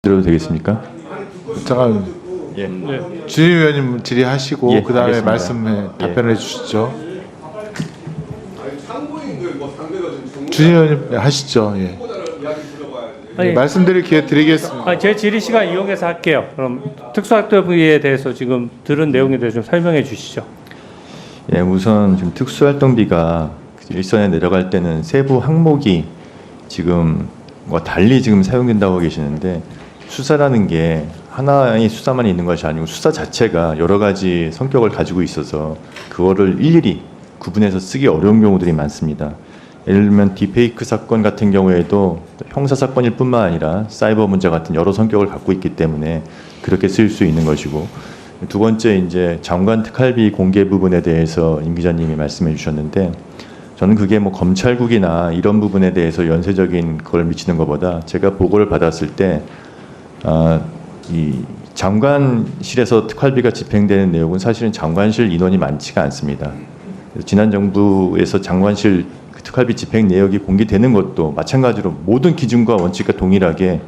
드려도 되겠습니까? 잠깐 예. 네. 주진 의원님 질의하시고 예, 그다음에 알겠습니다. 말씀에 예. 답변해 주시죠. 주진 의원님 하시죠. 예. 아니, 말씀드릴 기회 드리겠습니다. 제 질의 시간 이용해서 할게요. 그럼 특수학대부에 대해서 지금 들은 내용에 대해서 좀 설명해 주시죠. 예, 우선 지금 특수활동비가 일선에 내려갈 때는 세부 항목이 지금 뭐 달리 지금 사용된다고 계시는데 수사라는 게 하나의 수사만 있는 것이 아니고 수사 자체가 여러 가지 성격을 가지고 있어서 그거를 일일이 구분해서 쓰기 어려운 경우들이 많습니다. 예를 들면 딥페이크 사건 같은 경우에도 형사 사건일 뿐만 아니라 사이버 문제 같은 여러 성격을 갖고 있기 때문에 그렇게 쓸 수 있는 것이고, 두 번째 이제 장관 특활비 공개 부분에 대해서 임 기자님이 말씀해 주셨는데, 저는 그게 뭐 검찰국이나 이런 부분에 대해서 연쇄적인 걸 미치는 것보다 제가 보고를 받았을 때 이 장관실에서 특활비가 집행되는 내용은 사실은 장관실 인원이 많지가 않습니다. 그래서 지난 정부에서 장관실 특활비 집행 내역이 공개되는 것도 마찬가지로 모든 기준과 원칙과 동일하게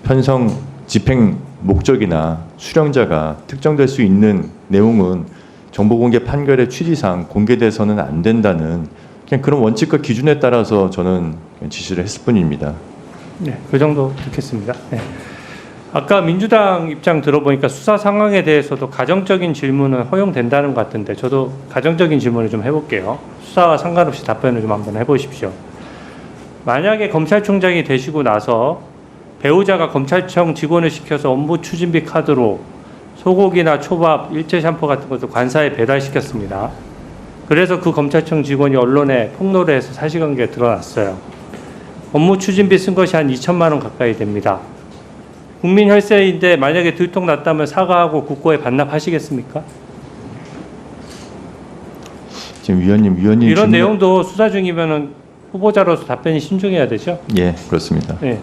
편성 집행 목적이나 수령자가 특정될 수 있는 내용은 정보공개 판결의 취지상 공개돼서는 안 된다는 그냥 그런 원칙과 기준에 따라서 저는 지시를 했을 뿐입니다. 네, 그 정도 듣겠습니다. 네. 아까 민주당 입장 들어보니까 수사 상황에 대해서도 가정적인 질문은 허용된다는 것 같은데 저도 가정적인 질문을 좀 해볼게요. 수사와 상관없이 답변을 좀 한번 해보십시오. 만약에 검찰총장이 되시고 나서 배우자가 검찰청 직원을 시켜서 업무 추진비 카드로 소고기나 초밥, 일제 샴푸 같은 것도 관사에 배달시켰습니다. 그래서 그 검찰청 직원이 언론에 폭로를 해서 사실관계가 드러났어요. 업무 추진비 쓴 것이 한 2천만 원 가까이 됩니다. 국민 혈세인데 만약에 들통났다면 사과하고 국고에 반납하시겠습니까? 지금 위원님 이런 내용도 수사 중이면은 후보자로서 답변이 신중해야 되죠? 예, 그렇습니다. 네.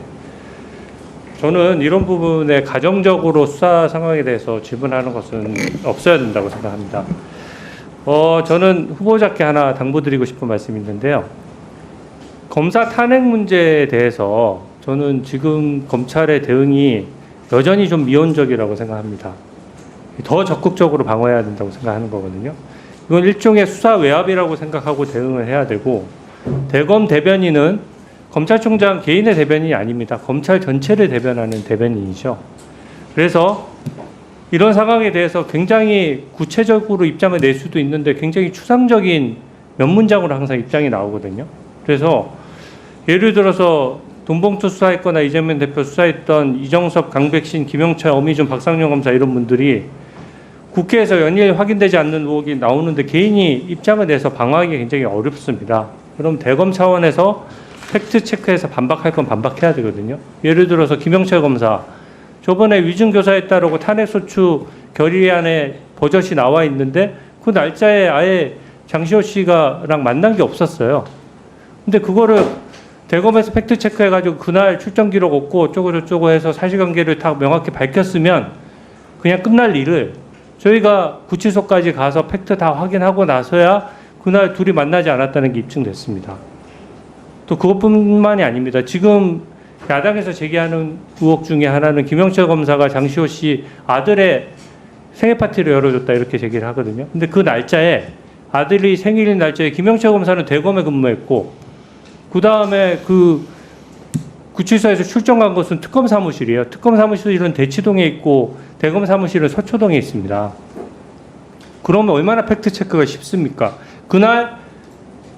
저는 이런 부분에 가정적으로 수사 상황에 대해서 질문하는 것은 없어야 된다고 생각합니다. 저는 후보자께 하나 당부드리고 싶은 말씀이 있는데요. 검사 탄핵 문제에 대해서 저는 지금 검찰의 대응이 여전히 좀 미온적이라고 생각합니다. 더 적극적으로 방어해야 된다고 생각하는 거거든요. 이건 일종의 수사 외압이라고 생각하고 대응을 해야 되고, 대검 대변인은 검찰총장 개인의 대변인이 아닙니다. 검찰 전체를 대변하는 대변인이죠. 그래서 이런 상황에 대해서 굉장히 구체적으로 입장을 낼 수도 있는데 굉장히 추상적인 몇 문장으로 항상 입장이 나오거든요. 그래서 예를 들어서 돈봉투 수사했거나 이재명 대표 수사했던 이정섭, 강백신, 김영철, 어미준, 박상용 검사 이런 분들이 국회에서 연일 확인되지 않는 의혹이 나오는데 개인이 입장을 내서 방어하기 굉장히 어렵습니다. 그럼 대검 차원에서 팩트체크해서 반박할 건 반박해야 되거든요. 예를 들어서 김영철 검사, 저번에 위증교사했다라고 탄핵소추 결의안에 버젓이 나와 있는데 그 날짜에 아예 장시호 씨가랑 만난 게 없었어요. 근데 그거를 대검에서 팩트체크 해가지고 그날 출정 기록 없고 어쩌고저쩌고 해서 사실관계를 다 명확히 밝혔으면 그냥 끝날 일을 저희가 구치소까지 가서 팩트 다 확인하고 나서야 그날 둘이 만나지 않았다는 게 입증됐습니다. 또 그것뿐만이 아닙니다. 지금 야당에서 제기하는 의혹 중에 하나는 김영철 검사가 장시호 씨 아들의 생일 파티를 열어줬다 이렇게 제기를 하거든요. 근데 그 날짜에 아들이 생일 날짜에 김영철 검사는 대검에 근무했고 그 다음에 그 구치소에서 출정 간 것은 특검 사무실이에요. 특검 사무실은 대치동에 있고 대검 사무실은 서초동에 있습니다. 그러면 얼마나 팩트체크가 쉽습니까? 그날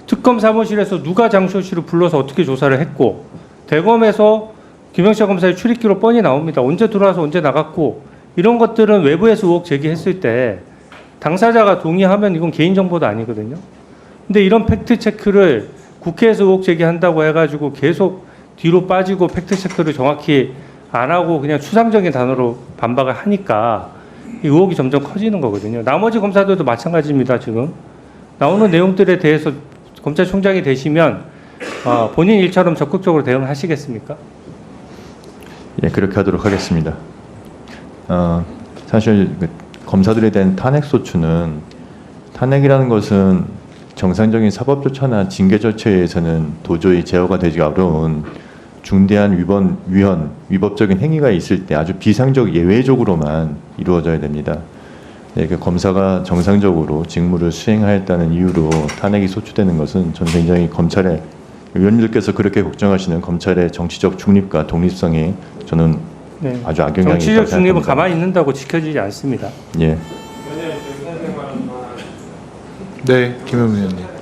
특검 사무실에서 누가 장시호 씨를 불러서 어떻게 조사를 했고 대검에서 김영철 검사의 출입기로 뻔히 나옵니다. 언제 들어와서 언제 나갔고 이런 것들은 외부에서 의혹 제기했을 때 당사자가 동의하면 이건 개인정보도 아니거든요. 근데 이런 팩트체크를 국회에서 의혹 제기한다고 해가지고 계속 뒤로 빠지고 팩트체크를 정확히 안 하고 그냥 추상적인 단어로 반박을 하니까 이 의혹이 점점 커지는 거거든요. 나머지 검사들도 마찬가지입니다. 지금 나오는 내용들에 대해서 검찰총장이 되시면 본인 일처럼 적극적으로 대응하시겠습니까? 예, 그렇게 하도록 하겠습니다. 사실 검사들에 대한 탄핵 소추는 탄핵이라는 것은 정상적인 사법 절차나 징계 절차에서는 도저히 제어가 되기 어려운 중대한 위법적인 행위가 있을 때 아주 비상적 예외적으로만 이루어져야 됩니다. 네, 그 검사가 정상적으로 직무를 수행하였다는 이유로 탄핵이 소추되는 것은 저는 굉장히 검찰의 의원님들께서 그렇게 걱정하시는 검찰의 정치적 중립과 독립성에 저는 네. 아주 악영향이 있다고 정치적 중립은 생각합니다. 가만히 있는다고 지켜지지 않습니다. 예. 네, 김영민 의원님.